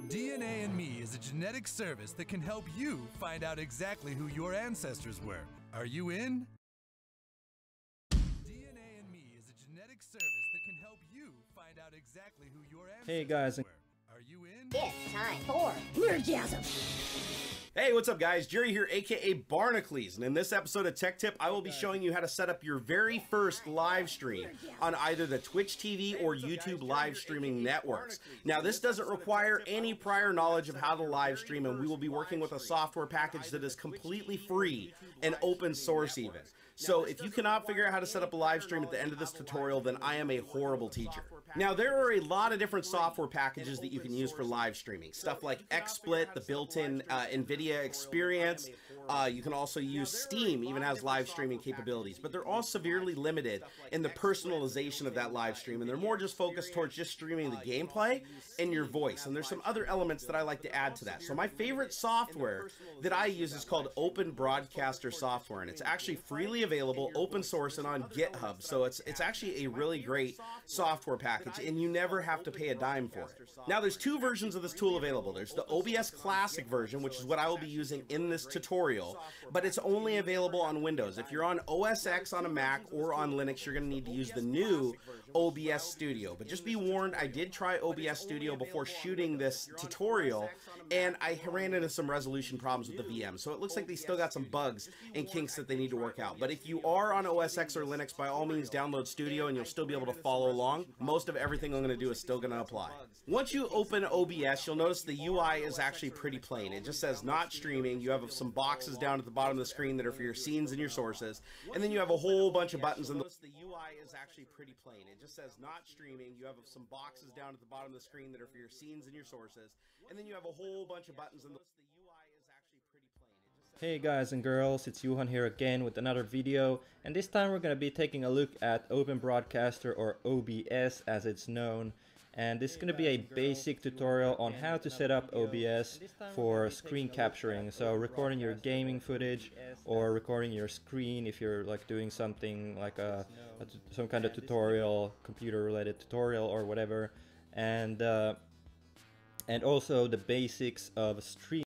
DNA and Me is a genetic service that can help you find out exactly who your ancestors were. Are you in? DNA and Me is a genetic service that can help you find out exactly who your ancestors were. Are you in? It's time for Nerdgasm! Hey, what's up guys? Jerry here, aka Barnacles, and in this episode of Tech Tip, I will be showing you how to set up your very first live stream on either the Twitch TV or YouTube live streaming networks. Now, this doesn't require any prior knowledge of how to live stream, and we will be working with a software package that is completely free and open source even. So if you cannot figure out how to set up a live stream at the end of this tutorial, then I am a horrible teacher. Now, there are a lot of different software packages that you can use for live streaming. Stuff like XSplit, the built-in NVIDIA experience. You can also use Steam, even has live streaming capabilities, but they're all severely limited in the personalization of that live stream, and they're more just focused towards just streaming the gameplay and your voice. And there's some other elements that I like to add to that. So my favorite software that I use is called Open Broadcaster Software, and it's actually freely available, open source, and on GitHub. So it's actually a really great software package, and you never have to pay a dime for it. Now, there's two versions of this tool available. There's the OBS Classic version, which is what I will be using in this tutorial, but it's only available on Windows. If you're on OS X on a Mac or on Linux, you're going to need to use the new OBS Studio. But just be warned, I did try OBS Studio before shooting this tutorial, and I ran into some resolution problems with the VM. So it looks like they still got some bugs and kinks that they need to work out. But if you are on OS X or Linux, by all means download Studio and you'll still be able to follow along. Most of everything I'm going to do is still going to apply. Once you open OBS, you'll notice the UI is actually pretty plain. It just says not streaming. You have some boxes down at the bottom of the screen that are for your scenes and your sources, and then you have a whole bunch of buttons. And the UI is actually pretty plain. It just says not streaming. You have some boxes down at the bottom of the screen that are for your scenes and your sources, and then you have a whole bunch of buttons. And the UI is actually pretty plain. Hey guys and girls, it's Johan here again with another video, and this time we're going to be taking a look at Open Broadcaster, or OBS as it's known. And this is going to be a basic tutorial on how to set up OBS for screen capturing, so recording your gaming footage or recording your screen if you're like doing something like some kind of tutorial, computer related tutorial or whatever, and also the basics of streaming.